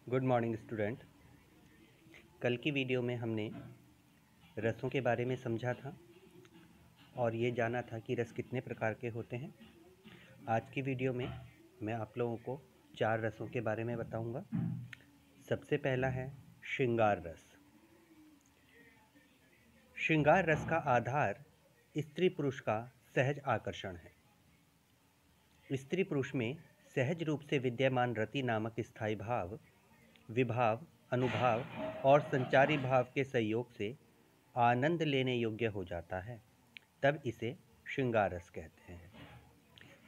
Good morning student. कल की video में हमने रसों के बारे में समझा था और ये जाना था कि रस कितने प्रकार के होते हैं। आज की वीडियो में मैं आप लोगों को 4 रसों के बारे में बताऊंगा। सबसे पहला है श्रृंगार रस। श्रृंगार रस का आधार स्त्री पुरुष का सहज आकर्षण है। स्त्री पुरुष में सहज रूप से विद्यमान रति नामक स्थायी भाव, विभाव, अनुभाव और संचारी भाव के संयोग से आनंद लेने योग्य हो जाता है, तब इसे श्रृंगार रस कहते हैं।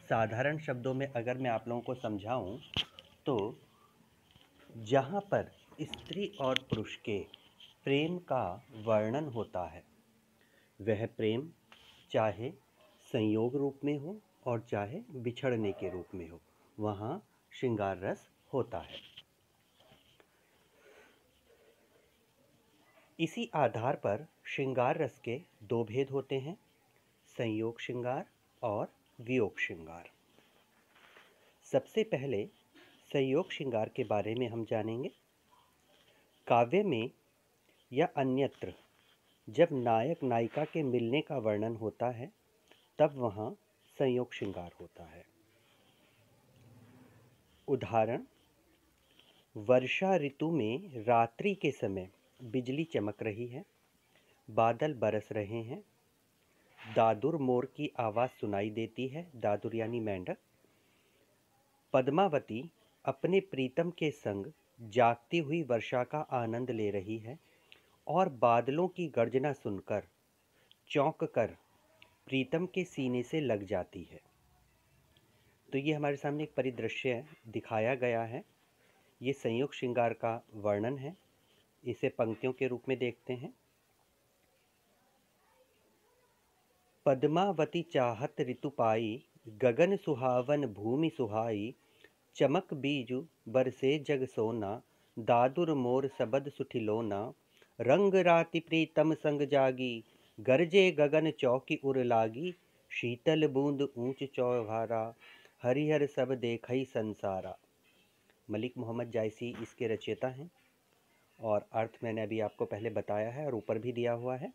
साधारण शब्दों में अगर मैं आप लोगों को समझाऊं तो जहाँ पर स्त्री और पुरुष के प्रेम का वर्णन होता है, वह प्रेम चाहे संयोग रूप में हो और चाहे बिछड़ने के रूप में हो, वहाँ श्रृंगार रस होता है। इसी आधार पर श्रृंगार रस के 2 भेद होते हैं, संयोग श्रृंगार और वियोग श्रृंगार। सबसे पहले संयोग श्रृंगार के बारे में हम जानेंगे। काव्य में या अन्यत्र जब नायक नायिका के मिलने का वर्णन होता है, तब वहाँ संयोग श्रृंगार होता है। उदाहरण, वर्षा ऋतु में रात्रि के समय बिजली चमक रही है, बादल बरस रहे हैं, दादुर मोर की आवाज़ सुनाई देती है, दादुर यानी मेंढक। पद्मावती अपने प्रीतम के संग जागती हुई वर्षा का आनंद ले रही है और बादलों की गर्जना सुनकर चौंक कर प्रीतम के सीने से लग जाती है। तो ये हमारे सामने एक परिदृश्य दिखाया गया है। ये संयोग श्रृंगार का वर्णन है। इसे पंक्तियों के रूप में देखते हैं। पद्मावती चाहत ऋतु पाई, गगन सुहावन भूमि सुहाई, चमक बीजु बरसे जग सोना, दादुर मोर सबद सुठिलोना, रंग राति प्रीतम संग जागी, गरजे गगन चौकी उर लागी, शीतल बूंद ऊंच चौहारा, हरिहर सब देखई संसारा। मलिक मोहम्मद जायसी इसके रचयिता हैं और अर्थ मैंने अभी आपको पहले बताया है और ऊपर भी दिया हुआ है।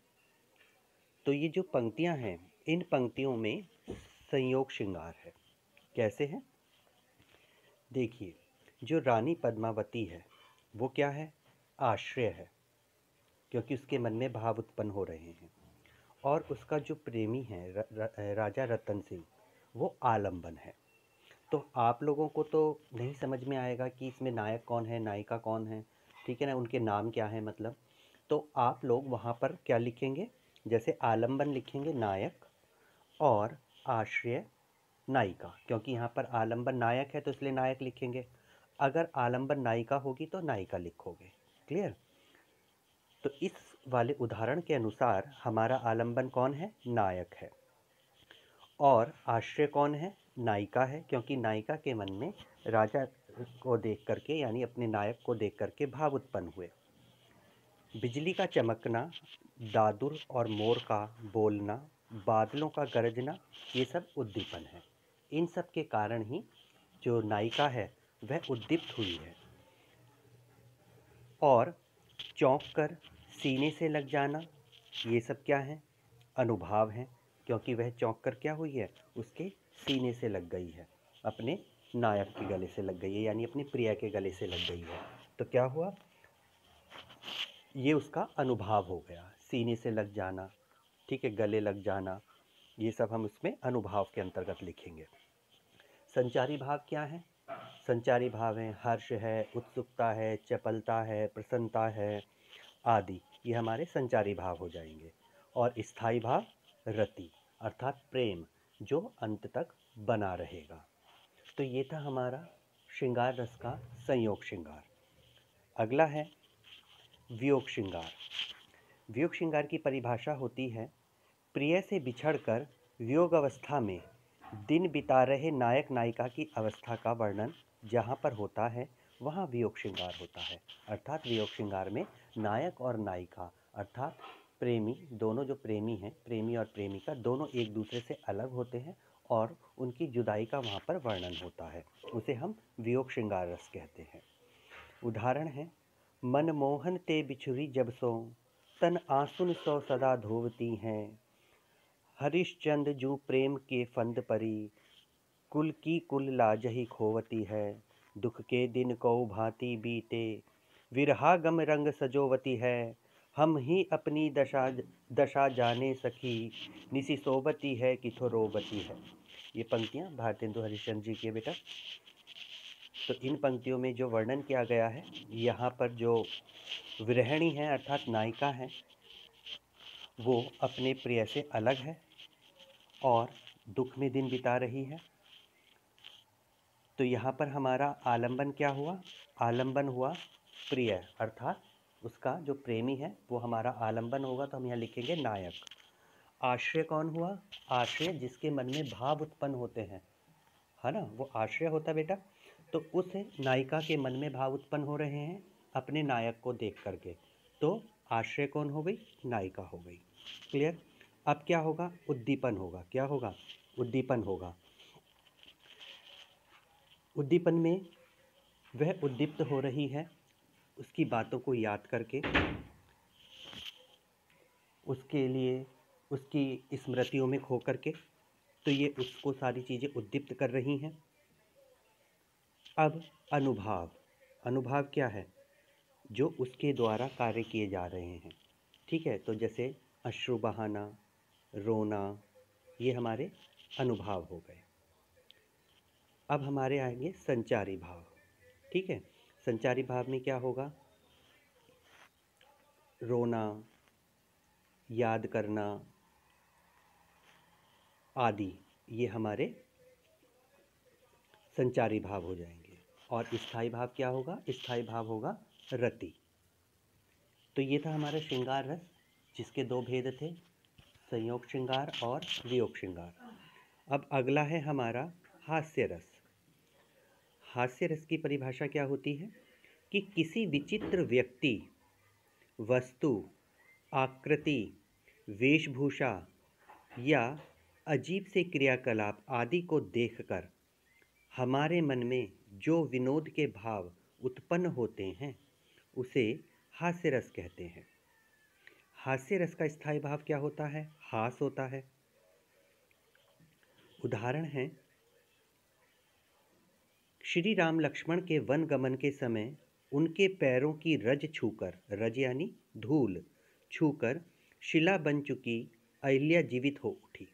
तो ये जो पंक्तियां हैं, इन पंक्तियों में संयोग श्रृंगार है। कैसे है? देखिए, जो रानी पद्मावती है वो क्या है? आश्रय है, क्योंकि उसके मन में भाव उत्पन्न हो रहे हैं। और उसका जो प्रेमी है राजा रतन सिंह, वो आलंबन है। तो आप लोगों को तो नहीं समझ में आएगा कि इसमें नायक कौन है, नायिका कौन है, ठीक है ना, उनके नाम क्या है मतलब। तो आप लोग वहाँ पर क्या लिखेंगे? जैसे आलंबन लिखेंगे नायक और आश्रय नायिका, क्योंकि यहाँ पर आलंबन नायक है तो इसलिए नायक लिखेंगे। अगर आलंबन नायिका होगी तो नायिका लिखोगे। क्लियर? तो इस वाले उदाहरण के अनुसार हमारा आलंबन कौन है? नायक है। और आश्रय कौन है? नायिका है, क्योंकि नायिका के मन में राजा को देख करके, यानी अपने नायक को देख करके भाव उत्पन्न हुए। बिजली का चमकना, दादुर और मोर का बोलना, बादलों का गरजना, ये सब उद्दीपन है। इन सब के कारण ही जो नायिका है वह उद्दीप्त हुई है। और चौंक कर सीने से लग जाना, ये सब क्या है? अनुभाव है, क्योंकि वह चौंक कर क्या हुई है? उसके सीने से लग गई है, अपने नायक के गले से लग गई है, यानी अपनी प्रिया के गले से लग गई है। तो क्या हुआ? ये उसका अनुभाव हो गया, सीने से लग जाना, ठीक है, गले लग जाना, ये सब हम उसमें अनुभाव के अंतर्गत लिखेंगे। संचारी भाव क्या है? संचारी भाव है हर्ष है, उत्सुकता है, चपलता है, प्रसन्नता है आदि, ये हमारे संचारी भाव हो जाएंगे। और स्थायी भाव रति, अर्थात प्रेम, जो अंत तक बना रहेगा। तो ये था हमारा श्रृंगार रस का संयोग श्रृंगार। अगला है वियोग श्रृंगार। वियोग श्रृंगार की परिभाषा होती है, प्रिय से बिछड़कर वियोग अवस्था में दिन बिता रहे नायक नायिका की अवस्था का वर्णन जहाँ पर होता है वहाँ वियोग श्रृंगार होता है। अर्थात वियोग श्रृंगार में नायक और नायिका अर्थात प्रेमी, दोनों जो प्रेमी हैं, प्रेमी और प्रेमिका दोनों एक दूसरे से अलग होते हैं और उनकी जुदाई का वहाँ पर वर्णन होता है। उसे हम वियोग श्रृंगार रस कहते हैं। उदाहरण है, मन मोहन ते बिछुरी जब सो, तन आंसुन सो सदा धोवती हैं। हरिश्चंद्र जू प्रेम के फंद परी, कुल की कुल लाजही खोवती है। दुख के दिन को भांति बीते, विरहागम रंग सजोवती है। हम ही अपनी दशा दशा जाने सखी, निसी सोबती है कि थो रोबती है। ये पंक्तियाँ भारतेंदु हरिश्चंद्र जी की बेटा। तो इन पंक्तियों में जो वर्णन किया गया है, यहाँ पर जो विरहिणी है अर्थात नायिका है, वो अपने प्रिय से अलग है और दुख में दिन बिता रही है। तो यहाँ पर हमारा आलंबन क्या हुआ? आलंबन हुआ प्रिय, अर्थात उसका जो प्रेमी है वो हमारा आलंबन होगा, तो हम यहाँ लिखेंगे नायक। आश्रय कौन हुआ? आश्रय जिसके मन में भाव उत्पन्न होते हैं, है ना, वो आश्रय होता बेटा। तो उस नायिका के मन में भाव उत्पन्न हो रहे हैं अपने नायक को देख करके, तो आश्रय कौन हो गई? नायिका हो गई। क्लियर? अब क्या होगा? उद्दीपन होगा। क्या होगा? उद्दीपन होगा। उद्दीपन में वह उद्दीप्त हो रही है उसकी बातों को याद करके, उसके लिए उसकी स्मृतियों में खो करके, तो ये उसको सारी चीज़ें उद्दीप्त कर रही हैं। अब अनुभाव, अनुभाव क्या है? जो उसके द्वारा कार्य किए जा रहे हैं। ठीक है, तो जैसे अश्रु बहाना, रोना, ये हमारे अनुभाव हो गए। अब हमारे आएंगे संचारी भाव। ठीक है, संचारी भाव में क्या होगा? रोना, याद करना आदि, ये हमारे संचारी भाव हो जाएंगे। और स्थायी भाव क्या होगा? स्थायी भाव होगा रति। तो ये था हमारा श्रृंगार रस, जिसके दो भेद थे, संयोग श्रृंगार और वियोग श्रृंगार। अब अगला है हमारा हास्य रस। हास्य रस की परिभाषा क्या होती है? कि किसी विचित्र व्यक्ति, वस्तु, आकृति, वेशभूषा या अजीब से क्रियाकलाप आदि को देखकर हमारे मन में जो विनोद के भाव उत्पन्न होते हैं, उसे हास्य रस कहते हैं। हास्य रस का स्थायी भाव क्या होता है? हास होता है। उदाहरण है, श्री राम लक्ष्मण के वन गमन के समय उनके पैरों की रज छूकर, रज यानी धूल, छूकर शिला बन चुकी अहिल्या जीवित हो उठी।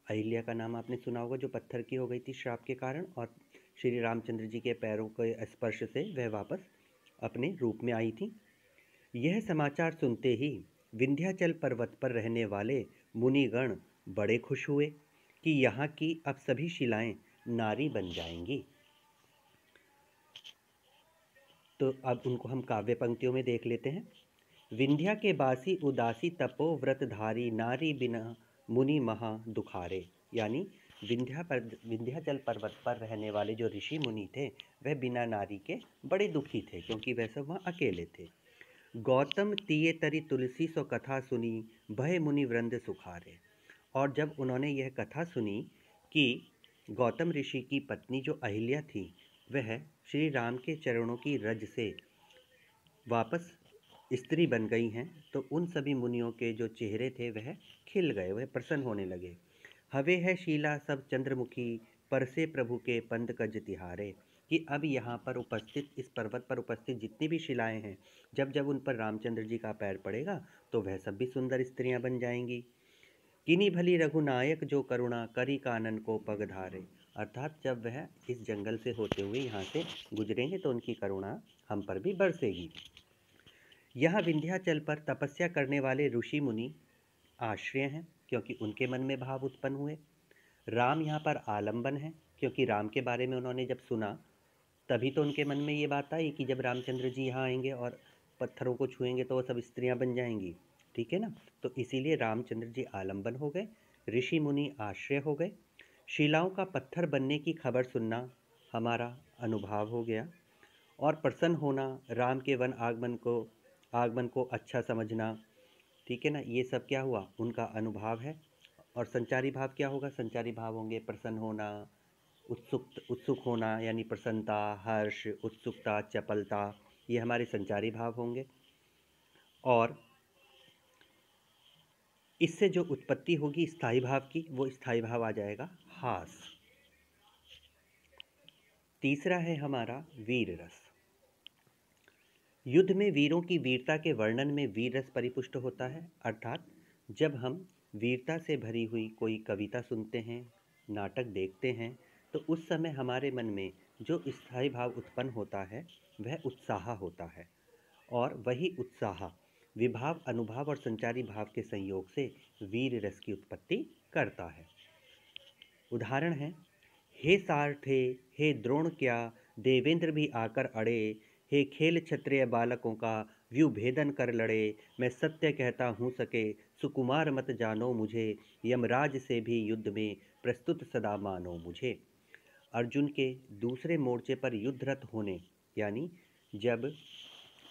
अहिल्या का नाम आपने सुना होगा, जो पत्थर की हो गई थी श्राप के कारण, और श्री रामचंद्र जी के पैरों के स्पर्श से वह वापस अपने रूप में आई थी। यह समाचार सुनते ही विंध्याचल पर्वत पर रहने वाले मुनिगण बड़े खुश हुए कि यहाँ की अब सभी शिलाएं नारी बन जाएंगी। तो अब उनको हम काव्य पंक्तियों में देख लेते हैं। विंध्या के बासी उदासी तपो व्रतधारी, नारी बिना मुनि महा दुखारे। यानी विंध्याचल पर्वत पर रहने वाले जो ऋषि मुनि थे, वह बिना नारी के बड़े दुखी थे, क्योंकि वह सब वहाँ अकेले थे। गौतम तिये तरी तुलसी सो कथा सुनी, भय मुनि वृंद सुखारे। और जब उन्होंने यह कथा सुनी कि गौतम ऋषि की पत्नी जो अहिल्या थी, वह श्री राम के चरणों की रज से वापस स्त्री बन गई हैं, तो उन सभी मुनियों के जो चेहरे थे वह खिल गए, वह प्रसन्न होने लगे। हवे है शीला सब चंद्रमुखी, परसे प्रभु के पंद कज तिहारे। कि अब यहाँ पर उपस्थित, इस पर्वत पर उपस्थित जितनी भी शिलाएं हैं, जब जब उन पर रामचंद्र जी का पैर पड़ेगा तो वह सब भी सुंदर स्त्रियां बन जाएंगी। किनी भली रघुनायक जो करुणा, करी कानन को पग धारे। अर्थात जब वह इस जंगल से होते हुए यहाँ से गुजरेंगे तो उनकी करुणा हम पर भी बरसेगी। यहाँ विंध्याचल पर तपस्या करने वाले ऋषि मुनि आश्रय हैं, क्योंकि उनके मन में भाव उत्पन्न हुए। राम यहाँ पर आलंबन है, क्योंकि राम के बारे में उन्होंने जब सुना तभी तो उनके मन में ये बात आई कि जब रामचंद्र जी यहाँ आएंगे और पत्थरों को छुएंगे तो वो सब स्त्रियाँ बन जाएंगी। ठीक है ना, तो इसीलिए रामचंद्र जी आलंबन हो गए, ऋषि मुनि आश्रय हो गए। शिलाओं का पत्थर बनने की खबर सुनना हमारा अनुभाव हो गया, और प्रसन्न होना, राम के वन आगमन को अच्छा समझना, ठीक है ना, ये सब क्या हुआ? उनका अनुभाव है। और संचारी भाव क्या होगा? संचारी भाव होंगे प्रसन्न होना, उत्सुक होना यानी प्रसन्नता, हर्ष, उत्सुकता, चपलता, ये हमारे संचारी भाव होंगे। और इससे जो उत्पत्ति होगी स्थायी भाव की, वो स्थायी भाव आ जाएगा हास। तीसरा है हमारा वीर रस। युद्ध में वीरों की वीरता के वर्णन में वीर रस परिपुष्ट होता है, अर्थात जब हम वीरता से भरी हुई कोई कविता सुनते हैं, नाटक देखते हैं, तो उस समय हमारे मन में जो स्थायी भाव उत्पन्न होता है वह उत्साह होता है, और वही उत्साह विभाव, अनुभाव और संचारी भाव के संयोग से वीर रस की उत्पत्ति करता है। उदाहरण है, हे सारथे, हे द्रोण क्या देवेंद्र भी आकर अड़े, हे खेल क्षत्रिय बालकों का व्यू भेदन कर लड़े, मैं सत्य कहता हूँ सके सुकुमार मत जानो मुझे, यमराज से भी युद्ध में प्रस्तुत सदा मानो मुझे। अर्जुन के दूसरे मोर्चे पर युद्धरत होने, यानी जब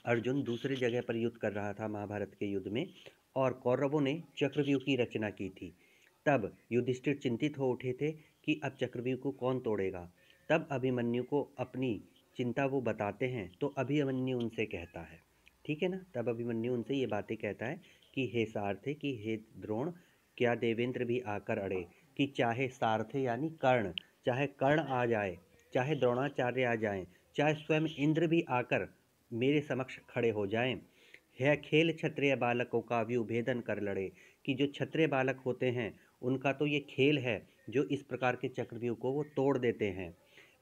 अर्जुन दूसरी जगह पर युद्ध कर रहा था महाभारत के युद्ध में, और कौरवों ने चक्रव्यूह की रचना की थी, तब युधिष्ठिर चिंतित हो उठे थे कि अब चक्रव्यूह को कौन तोड़ेगा। तब अभिमन्यु को अपनी चिंता वो बताते हैं, तो अभिमन्यु उनसे कहता है, ठीक है ना, तब अभिमन्यु उनसे ये बातें कहता है कि हे सारथे, कि हे द्रोण, क्या देवेंद्र भी आकर अड़े, कि चाहे सारथे यानी कर्ण, चाहे कर्ण आ जाए, चाहे द्रोणाचार्य आ जाएं, चाहे स्वयं इंद्र भी आकर मेरे समक्ष खड़े हो जाएं, है खेल क्षत्रिय बालकों का व्यू भेदन कर लड़े, कि जो क्षत्रिय बालक होते हैं उनका तो ये खेल है जो इस प्रकार के चक्रव्यूह को वो तोड़ देते हैं।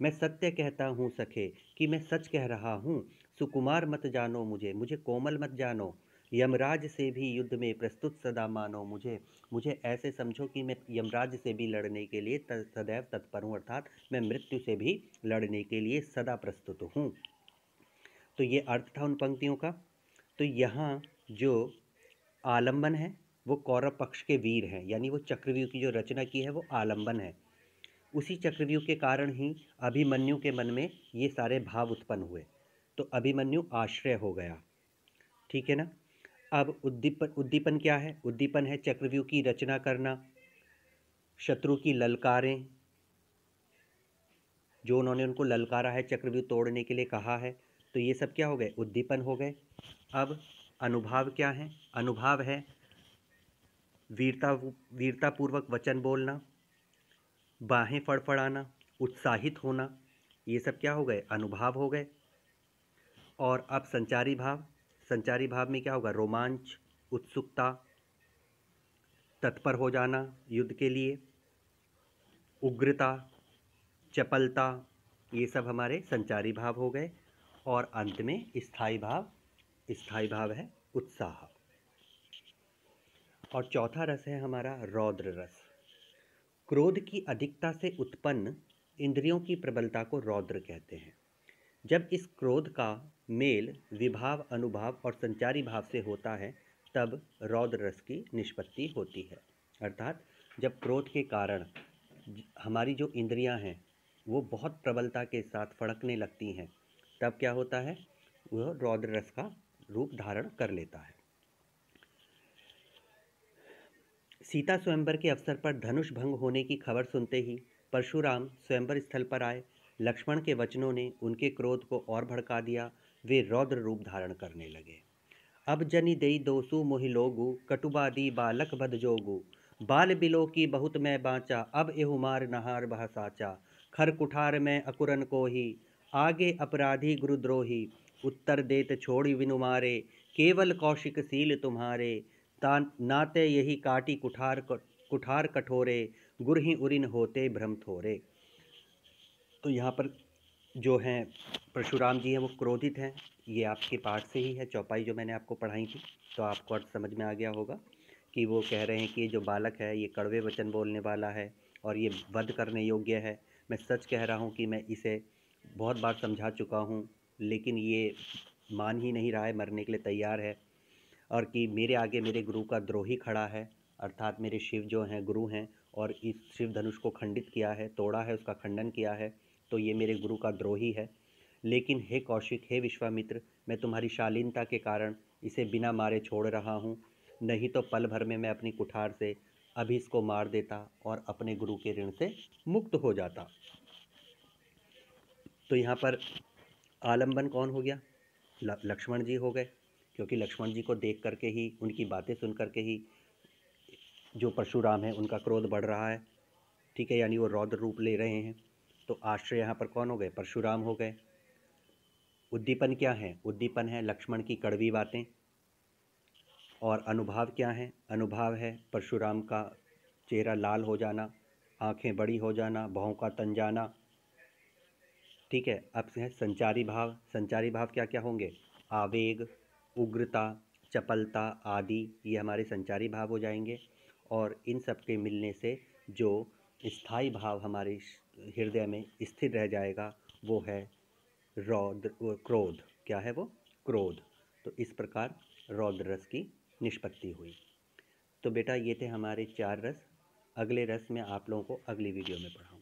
मैं सत्य कहता हूँ सखे, कि मैं सच कह रहा हूँ, सुकुमार मत जानो मुझे, मुझे कोमल मत जानो, यमराज से भी युद्ध में प्रस्तुत सदा मानो मुझे, मुझे ऐसे समझो कि मैं यमराज से भी लड़ने के लिए सदैव तत्पर हूँ, अर्थात मैं मृत्यु से भी लड़ने के लिए सदा प्रस्तुत हूँ। तो ये अर्थ था उन पंक्तियों का। तो यहाँ जो आलंबन है वो कौरव पक्ष के वीर हैं, यानी वो चक्रव्यूह की जो रचना की है वो आलंबन है। उसी चक्रव्यूह के कारण ही अभिमन्यु के मन में ये सारे भाव उत्पन्न हुए, तो अभिमन्यु आश्रय हो गया, ठीक है ना। अब उद्दीपन क्या है? उद्दीपन है चक्रव्यूह की रचना करना, शत्रु की ललकारें, जो उन्होंने उनको ललकारा है, चक्रव्यूह तोड़ने के लिए कहा है, तो ये सब क्या हो गए? उद्दीपन हो गए। अब अनुभाव क्या है? अनुभाव है वीरतापूर्वक वचन बोलना, बाहें फड़फड़ाना, उत्साहित होना, ये सब क्या हो गए? अनुभव हो गए। और अब संचारी भाव, संचारी भाव में क्या होगा? रोमांच, उत्सुकता, तत्पर हो जाना युद्ध के लिए, उग्रता, चपलता, ये सब हमारे संचारी भाव हो गए। और अंत में स्थायी भाव, स्थायी भाव है उत्साह। और चौथा रस है हमारा रौद्र रस। क्रोध की अधिकता से उत्पन्न इंद्रियों की प्रबलता को रौद्र कहते हैं। जब इस क्रोध का मेल विभाव, अनुभाव और संचारी भाव से होता है, तब रौद्र रस की निष्पत्ति होती है। अर्थात जब क्रोध के कारण हमारी जो इंद्रियां हैं वो बहुत प्रबलता के साथ फड़कने लगती हैं, तब क्या होता है? वह रौद्र रस का रूप धारण कर लेता है। सीता स्वयंवर के अवसर पर धनुष भंग होने की खबर सुनते ही परशुराम स्वयंवर स्थल पर आए। लक्ष्मण के वचनों ने उनके क्रोध को और भड़का दिया। वे रौद्र रूप धारण करने लगे। अब जनि देई दोसु मोहि लोगु, कटुबादी बालक बद जोगु, बाल बिलो की बहुत मैं बाँचा, अब एहु मार नहार बह साचा, खर कुठार में अकुरन को ही, आगे अपराधी गुरुद्रोही, उत्तर देत छोड़ी विनु मारे, केवल कौशिक सील तुम्हारे, नाते यही काटी कुठार कठोरे, गुरहि उरिन होते भ्रम थोरे। तो यहाँ पर जो हैं परशुराम जी हैं वो क्रोधित हैं। ये आपके पाठ से ही है, चौपाई जो मैंने आपको पढ़ाई थी, तो आपको अर्थ समझ में आ गया होगा कि वो कह रहे हैं कि ये जो बालक है ये कड़वे वचन बोलने वाला है और ये वध करने योग्य है। मैं सच कह रहा हूँ कि मैं इसे बहुत बार समझा चुका हूँ, लेकिन ये मान ही नहीं रहा है, मरने के लिए तैयार है, और कि मेरे आगे मेरे गुरु का द्रोही खड़ा है, अर्थात मेरे शिव जो हैं गुरु हैं, और इस शिव धनुष को खंडित किया है, तोड़ा है, उसका खंडन किया है, तो ये मेरे गुरु का द्रोही है। लेकिन हे कौशिक, हे विश्वामित्र, मैं तुम्हारी शालीनता के कारण इसे बिना मारे छोड़ रहा हूँ, नहीं तो पल भर में मैं अपनी कुठार से अभी इसको मार देता और अपने गुरु के ऋण से मुक्त हो जाता। तो यहाँ पर आलम्बन कौन हो गया? लक्ष्मण जी हो गए, क्योंकि लक्ष्मण जी को देख करके ही, उनकी बातें सुन करके ही जो परशुराम है उनका क्रोध बढ़ रहा है, ठीक है, यानी वो रौद्र रूप ले रहे हैं। तो आश्रय यहाँ पर कौन हो गए? परशुराम हो गए। उद्दीपन क्या है? उद्दीपन है लक्ष्मण की कड़वी बातें। और अनुभाव क्या है? अनुभाव है परशुराम का चेहरा लाल हो जाना, आंखें बड़ी हो जाना, भौं का तन जाना, ठीक है। अब है संचारी भाव। संचारी भाव क्या क्या होंगे? आवेग, उग्रता, चपलता आदि, ये हमारे संचारी भाव हो जाएंगे। और इन सब के मिलने से जो स्थायी भाव हमारे हृदय में स्थिर रह जाएगा वो है रौद्र, वो क्रोध। क्या है वो? क्रोध। तो इस प्रकार रौद्र रस की निष्पत्ति हुई। तो बेटा ये थे हमारे 4 रस। अगले रस में आप लोगों को अगली वीडियो में पढ़ाऊंगा।